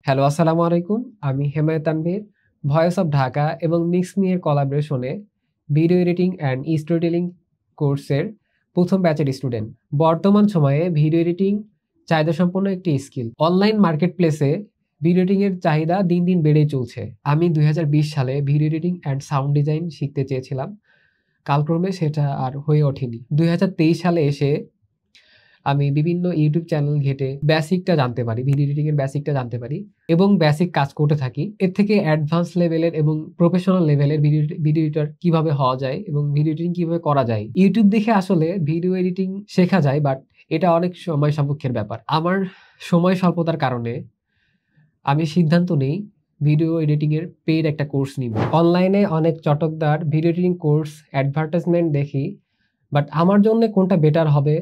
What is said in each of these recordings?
Hello, আসসালামু আলাইকুম। আমি হেমায়েত তানভীর, ভয়েস অফ ঢাকা এবং মিক্স মি এর কোলাবরেশনে video editing and story telling কোর্সের ১ম ব্যাচের স্টুডেন্ট। বর্তমান সময়ে ভিডিও এডিটিং চাহিদাসম্পন্ন একটি স্কিল। অনলাইন মার্কেটপ্লেসে ভিডিও এডিটিং এর চাহিদা দিন, দিন বেড়েই চলছে। আমি ২০২০ সালে video editing and sound design শিখতে চেয়েছিলাম। কালক্রমে সেটা আর হয়ে ওঠেনি। ২০২৩ সালে এসে আমি বিভিন্ন ইউটিউব চ্যানেল ঘেঁটে বেসিকটা জানতে পারি, ভিডিও এডিটিং এর বেসিকটা জানতে পারি এবং বেসিক কাজ করতে থাকি। এর থেকে অ্যাডভান্স লেভেলের এবং প্রফেশনাল লেভেলের ভিডিও এডিটর কিভাবে হওয়া যায় এবং ভিডিও এডিটিং কিভাবে করা যায়। ইউটিউব দেখে আসলে ভিডিও এডিটিং শেখা যায়, বাট এটা অনেক সময় সাপেক্ষের ব্যাপার। আমার সময় স্বল্পতার কারণে আমি সিদ্ধান্ত নেই ভিডিও এডিটিং এর পেইড একটা কোর্স নিব। অনলাইনে অনেক চটকদার ভিডিও এডিটিং কোর্স অ্যাডভার্টাইজমেন্ট দেখি, বাট আমার জন্য কোনটা বেটার হবে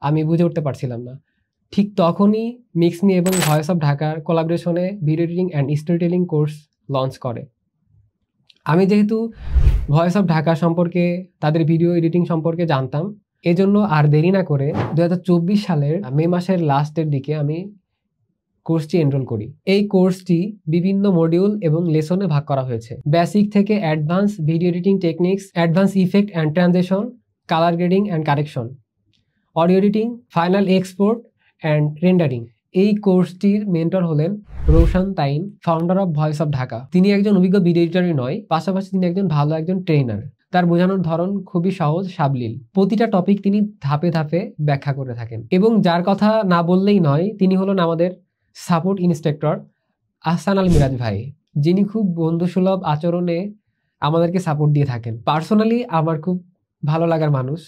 আমি বুঝে উঠতে পারছিলাম না। ঠিক তখনই মিক্স মি এবং ভয়েস অফ ঢাকার কোলাবরেশনে video editing and story telling course launch করে। আমি যেহেতু ভয়েস অফ ঢাকা সম্পর্কে, তাদের ভিডিও এডিটিং সম্পর্কে জানতাম, এজন্য আর দেরি না করে ২০২৪ সালের মে মাসের লাস্টের দিকে আমি কোর্সটি এনরোল করি। এই কোর্সটি বিভিন্ন মডিউল এবং লেসনে ভাগ করা হয়েছে। বেসিক থেকে advance video editing techniques, advance effect and transition, colour grading and correction, audio editing, final export and rendering. এই কোর্সটির মেন্টর হলেন রোশন তাইন, founder of voice of Dhaka. তিনি একজন অভিজ্ঞ ভিডিও এডিটরই নয়, পাশাপাশি তিনি একজন ভালো ট্রেনার। তার বোঝানোর ধরন খুবই সহজ, সাবলীল। প্রতিটা টপিক তিনি ধাপে ধাপে ব্যাখ্যা করে থাকেন। এবং যার কথা না বললেই নয়, তিনি হলেন আমাদের সাপোর্ট ইন্সট্রাক্টর আহসান আল মিরাজ ভাই, যিনি খুব বন্ধুসুলভ আচরণে আমাদেরকে সাপোর্ট দিয়ে থাকেন। পার্সোনালি আমার খুব ভালো লাগার মানুষ,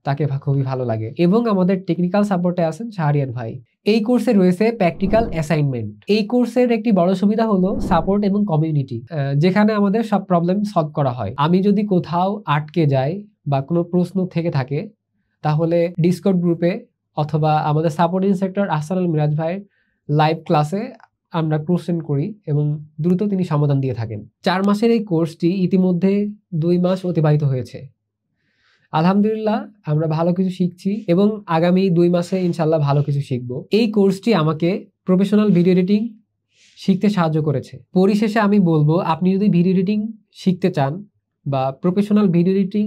তাকে খুবই ভালো লাগে। এবং আমাদের টেকনিক্যাল সাপোর্টে আছেন শাহরিয়ার ভাই। এই কোর্সে রয়েছে প্র্যাকটিক্যাল অ্যাসাইনমেন্ট। এই কোর্সের একটি বড় সুবিধা হলো সাপোর্ট এবং কমিউনিটি, যেখানে আমাদের সব প্রবলেম সলভ করা হয়। আমি যদি কোথাও আটকে যাই বা কোনো প্রশ্ন থেকে থাকে, তাহলে ডিসকর্ড গ্রুপে অথবা আমাদের সাপোর্ট ইন্সট্রাক্টর আহসান আল মিরাজ ভাইয়ের লাইভ ক্লাসে আমরা কোশ্চেন করি এবং দ্রুত তিনি সমাধান দিয়ে থাকেন। 4 মাসের এই কোর্সটি ইতিমধ্যে 2 মাস অতিবাহিত হয়েছে। আলহামদুলিল্লাহ, আমরা ভালো কিছু শিখছি এবং আগামী 2 মাসে ইনশাল্লাহ ভালো কিছু শিখব। এই কোর্সটি আমাকে প্রফেশনাল ভিডিও এডিটিং শিখতে সাহায্য করেছে। পরিশেষে আমি বলবো, আপনি যদি ভিডিও এডিটিং শিখতে চান বা professional video editing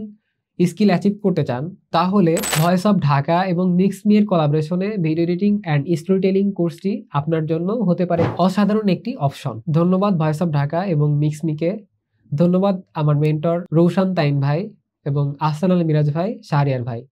skill achieve করতে চান, তাহলে ভয়েস অফ ঢাকা এবং মিক্স মি এর কোলাবরেশনে video editing and story telling কোর্সটি আপনার জন্য হতে পারে অসাধারণ একটি অপশন। ধন্যবাদ ভয়েস অফ ঢাকা এবং মিক্স মিকে। ধন্যবাদ আমার মেন্টর রৌশন তাইন ভাই এবং আহসান আল মিরাজ ভাই, শাহরিয়ার ভাই।